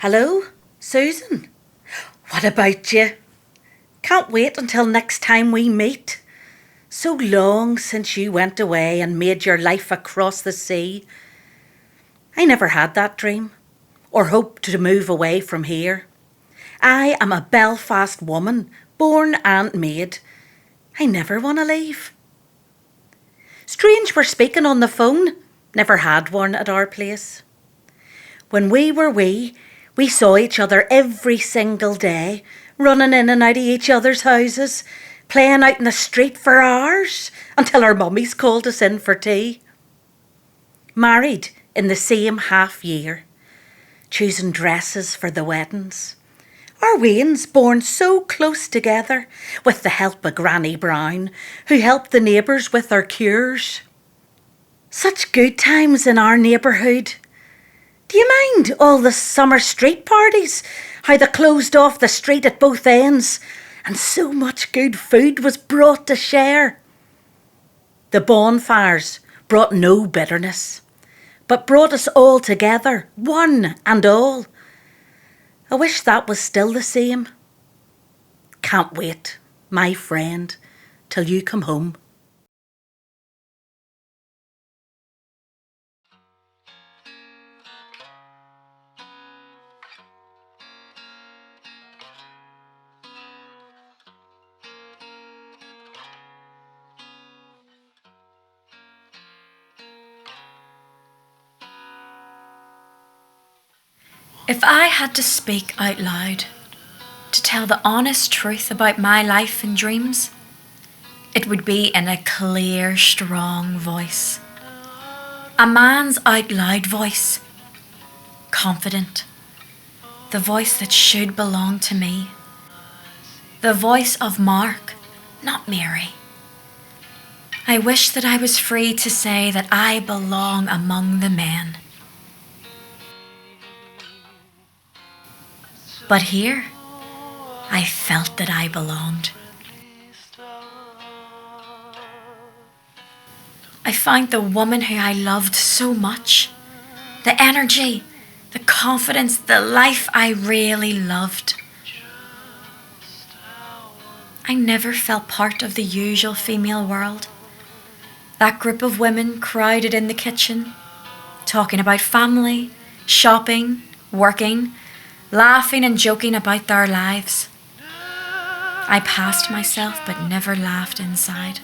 Hello, Susan? What about you? Can't wait until next time we meet. So long since you went away and made your life across the sea. I never had that dream, or hoped to move away from here. I am a Belfast woman, born and made. I never want to leave. Strange we're speaking on the phone. Never had one at our place. When we were wee, we saw each other every single day, running in and out of each other's houses, playing out in the street for hours, until our mummies called us in for tea. Married in the same half year, choosing dresses for the weddings. Our weans born so close together, with the help of Granny Brown, who helped the neighbours with their cures. Such good times in our neighbourhood. Do you mind all the summer street parties? How they closed off the street at both ends, and so much good food was brought to share. The bonfires brought no bitterness, but brought us all together, one and all. I wish that was still the same. Can't wait, my friend, till you come home. If I had to speak out loud, to tell the honest truth about my life and dreams, it would be in a clear, strong voice. A man's out loud voice. Confident. The voice that should belong to me. The voice of Mark, not Mary. I wish that I was free to say that I belong among the men. But here, I felt that I belonged. I found the woman who I loved so much. The energy, the confidence, the life I really loved. I never felt part of the usual female world. That group of women crowded in the kitchen, talking about family, shopping, working, laughing and joking about their lives. I passed myself but never laughed inside.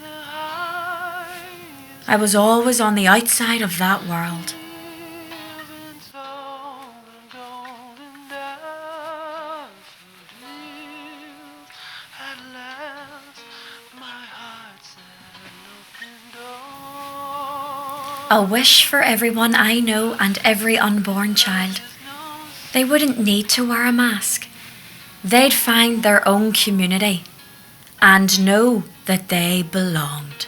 I was always on the outside of that world. A wish for everyone I know and every unborn child. They wouldn't need to wear a mask. They'd find their own community and know that they belonged.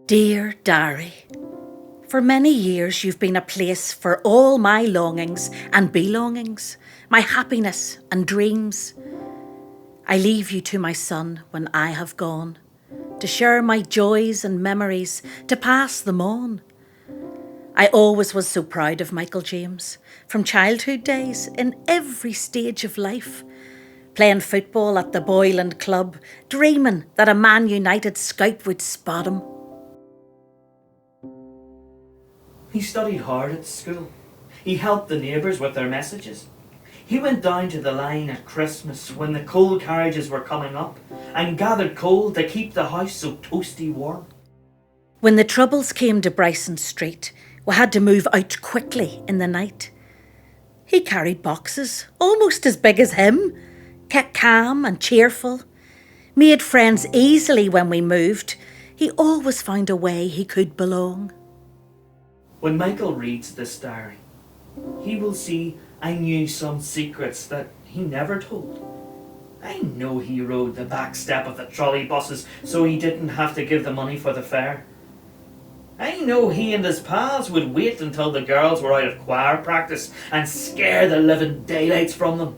Dear Diary, for many years you've been a place for all my longings and belongings, my happiness and dreams. I leave you to my son when I have gone, to share my joys and memories, to pass them on. I always was so proud of Michael James, from childhood days in every stage of life, playing football at the Boyland Club, dreaming that a Man United scout would spot him. He studied hard at school. He helped the neighbours with their messages. He went down to the line at Christmas when the coal carriages were coming up and gathered coal to keep the house so toasty warm. When the troubles came to Bryson Street, we had to move out quickly in the night. He carried boxes almost as big as him, kept calm and cheerful, made friends easily when we moved. He always found a way he could belong. When Michael reads this diary, he will see I knew some secrets that he never told. I know he rode the back step of the trolley buses so he didn't have to give the money for the fare. I know he and his pals would wait until the girls were out of choir practice and scare the living daylights from them.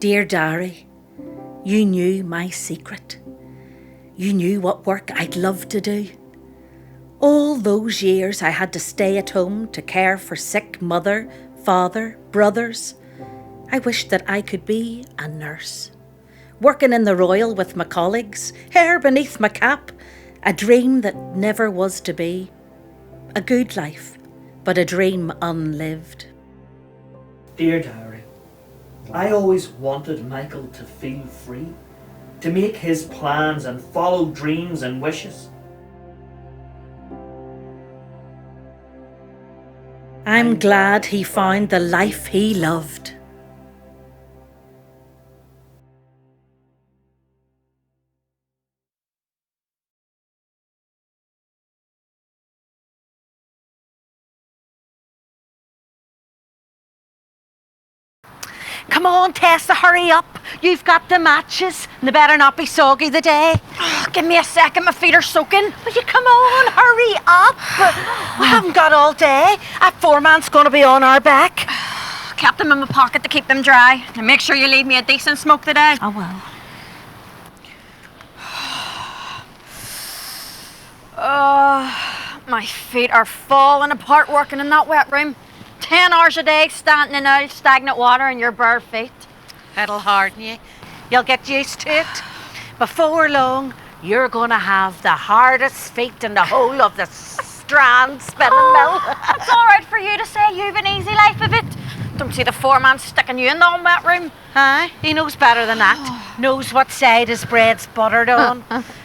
Dear diary, you knew my secret. You knew what work I'd love to do. All those years I had to stay at home to care for sick mother, father, brothers. I wished that I could be a nurse, working in the Royal with my colleagues, hair beneath my cap, a dream that never was to be. A good life, but a dream unlived. Dear diary, I always wanted Michael to feel free, to make his plans and follow dreams and wishes. I'm glad he found the life he loved. Come on, Tessa, hurry up. You've got the matches, and they better not be soggy the day. Oh, give me a second, my feet are soaking. Will you come on, hurry up? We haven't got all day. That foreman's going to be on our back. Kept them in my pocket to keep them dry. And make sure you leave me a decent smoke today. I will. Oh, my feet are falling apart working in that wet room. 10 hours a day standing in old stagnant water and your bare feet. It'll harden you. You'll get used to it. Before long, you're going to have the hardest feet in the whole of the Strand spinning mill. It's all right for you to say you've an easy life of it. Don't see the foreman sticking you in the wet room. Aye, he knows better than that. Knows what side his bread's buttered on.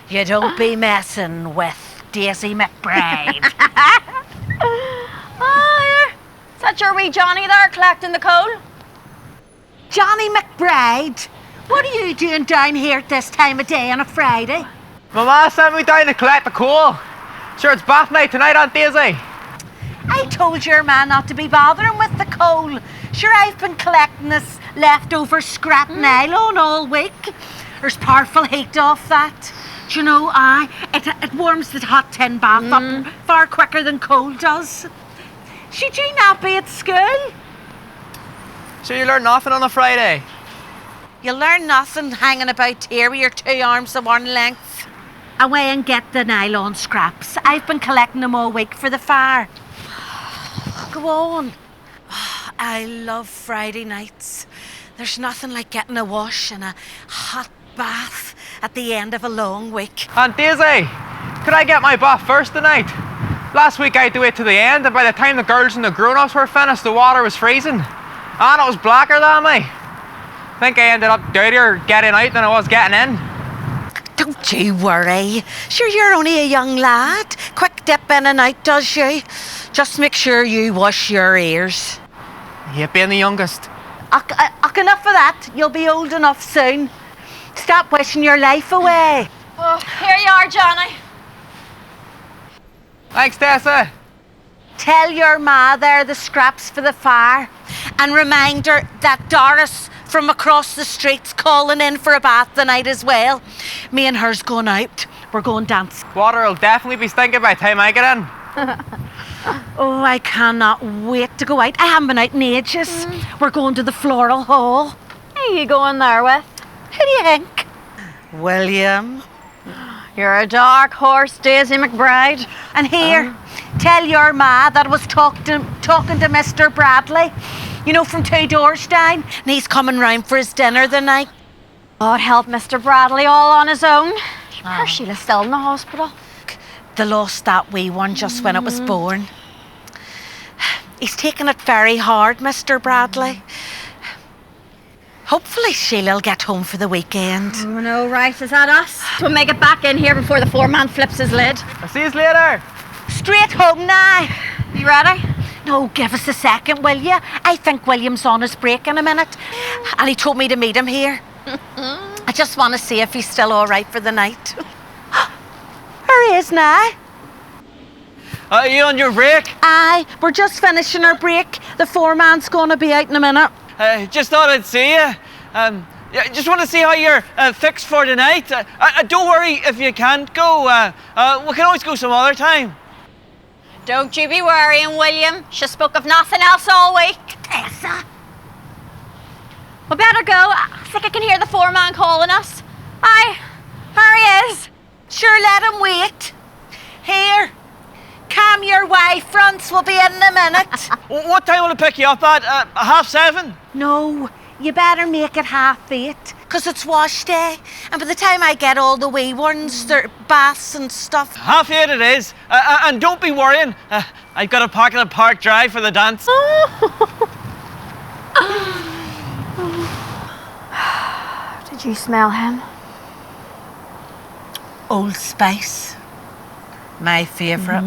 You don't be messing with Daisy McBride. Oh, yeah. Is that your wee Johnny there collecting the coal? Johnny McBride, what are you doing down here at this time of day on a Friday? My ma sent me down to collect the coal. Sure, it's bath night tonight, Aunt Daisy. I told your man not to be bothering with the coal. Sure, I've been collecting this leftover scrap nylon all week. There's powerful heat off that. Do you know, it warms the hot tin bath up far quicker than coal does. Should you not be at school? Sure, you learn nothing on a Friday. You'll learn nothing hanging about here with your 2 arms of one length. Away and get the nylon scraps. I've been collecting them all week for the fire. Go on. I love Friday nights. There's nothing like getting a wash and a hot bath at the end of a long week. Aunt Daisy, could I get my bath first tonight? Last week I had to wait to the end, and by the time the girls and the grown-ups were finished, the water was freezing. And it was blacker than me. I think I ended up dirtier getting out than I was getting in. Don't you worry. Sure, you're only a young lad. Quick dip in and out, does you? Just make sure you wash your ears. You being the youngest. Enough of that. You'll be old enough soon. Stop wishing your life away. Oh, here you are, Johnny. Thanks, Tessa. Tell your ma they're the scraps for the fire. And remind her that Doris from across the street's calling in for a bath tonight as well. Me and her's going out. We're going dancing. Water will definitely be stinking by the time I get in. Oh, I cannot wait to go out. I haven't been out in ages. We're going to the Floral Hall. Who are you going there with? Who do you think? William. You're a dark horse, Daisy McBride. And here, tell your ma that I was talking to Mr. Bradley, you know, from 2 doors down, and he's coming round for his dinner the night. God help Mr. Bradley all on his own. Poor Sheila's still in the hospital. They lost that wee one just when it was born. He's taking it very hard, Mr. Bradley. Hopefully Sheila'll get home for the weekend. Oh no, right, is that us? We'll make it back in here before the foreman flips his lid. I'll see you later. Straight home now. You ready? No, give us a second, will you? I think William's on his break in a minute. And he told me to meet him here. I just want to see if he's still all right for the night. There he is now. Are you on your break? Aye, we're just finishing our break. The foreman's going to be out in a minute. Just thought I'd see you. Yeah, just want to see how you're fixed for tonight. Don't worry if you can't go. We can always go some other time. Don't you be worrying, William. She spoke of nothing else all week. Tessa. We better go. I think I can hear the foreman calling us. Aye, there he is. Sure, let him wait. Here, calm your way, Frantz will be in a minute. What time will I pick you up at? 7:30? No, you better make it 8:30, because it's wash day, and by the time I get all the wee ones, their baths and stuff. 8:30 it is. And don't be worrying. I've got a pocket of Park Drive for the dance. Did you smell him? Old Spice, my favourite.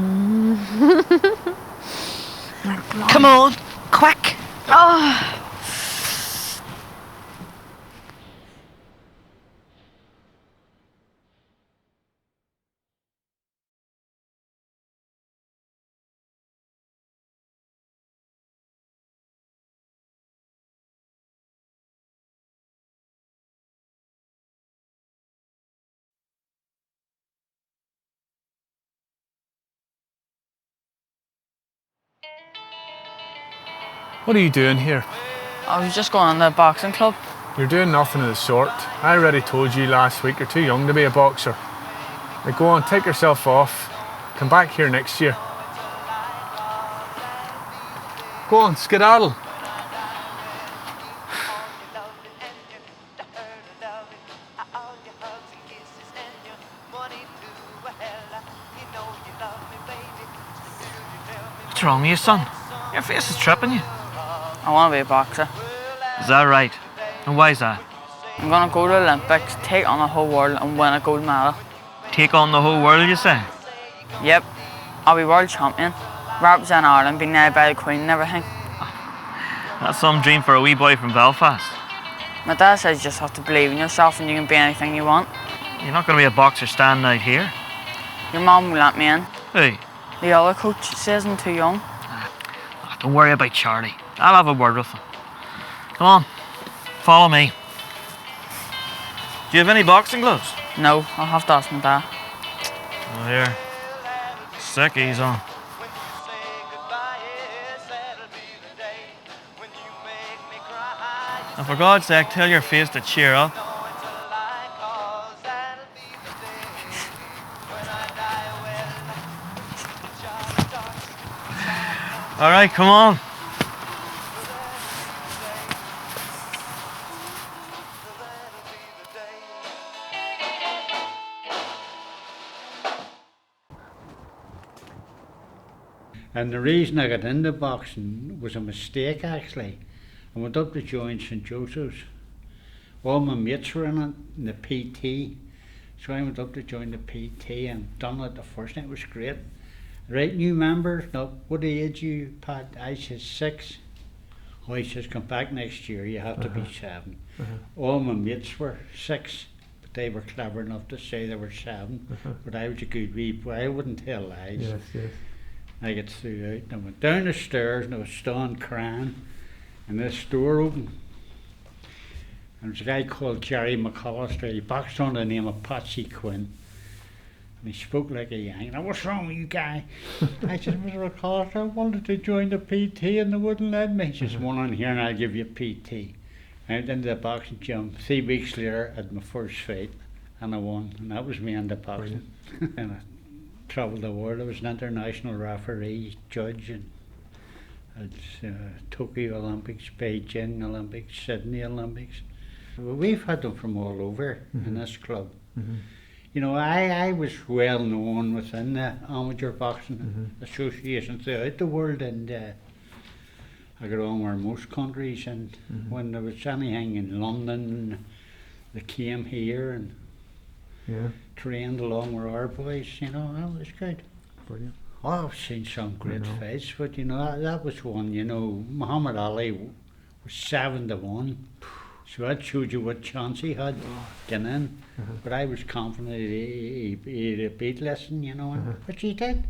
Come on, quick. Oh. What are you doing here? I was just going on the boxing club. You're doing nothing of the sort. I already told you last week you're too young to be a boxer. Now go on, take yourself off. Come back here next year. Go on, skedaddle. What's wrong with you, son? Your face is tripping you. I want to be a boxer. Is that right? And why is that? I'm going to go to the Olympics, take on the whole world and win a gold medal. Take on the whole world, you say? Yep, I'll be world champion, represent Ireland, be named by the Queen and everything. That's some dream for a wee boy from Belfast. My dad says you just have to believe in yourself and you can be anything you want. You're not going to be a boxer standing out here. Your mum will let me in. Hey, The other coach says I'm too young. don't worry about Charlie. I'll have a word with him. Come on, follow me. Do you have any boxing gloves? No, I'll have to ask my dad. Oh, here. Sickies on. And for God's sake, tell your face to cheer up. All right, come on. And the reason I got into boxing was a mistake, actually. I went up to join St. Joseph's. All my mates were in it, in the PT. So I went up to join the PT and done it the first night. It was great. Right, new member. Now, what age you, Pat? I said 6. Oh, he says, come back next year, you have to be 7. All my mates were 6, but they were clever enough to say they were 7. But I was a good wee boy, I wouldn't tell lies. Yes, yes. I got through out and I went down the stairs and I was still crying, and this door opened. And there was a guy called Jerry McAllister. He boxed under the name of Patsy Quinn. And he spoke like a Yank. Now, what's wrong with you, guy? I said, Mr. McAllister, I wanted to join the PT and they wouldn't let me. He says, one on here and I'll give you PT. I went into the boxing gym. 3 weeks later, I had my first fight and I won. And that was me in the boxing. And I travelled the world. I was an international referee, judge, and Tokyo Olympics, Beijing Olympics, Sydney Olympics. Well, we've had them from all over in this club. You know, I was well known within the Amateur Boxing Association throughout the world, and I got on with most countries, and when there was anything in London, they came here and trained along with our boys, you know. That was good. Brilliant. Oh, I've seen some great fights, but you know, that was one, you know, Muhammad Ali was 7-1. So that showed you what chance he had getting in. But I was confident he'd beat lesson, you know, which he did.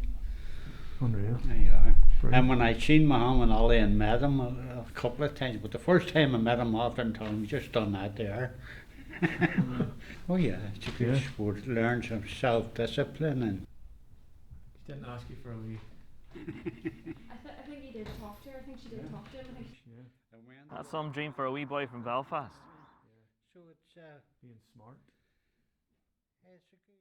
Unreal. There you are. Brilliant. And when I seen Muhammad Ali and met him a couple of times, but the first time I met him after and told him, he just done that there. Oh yeah, it's a good sport. It learns some self-discipline and. He didn't ask you for a wee. I think he did talk to her. I think she did talk to him. That's some dream for a wee boy from Belfast. So it's Being smart. it's a good.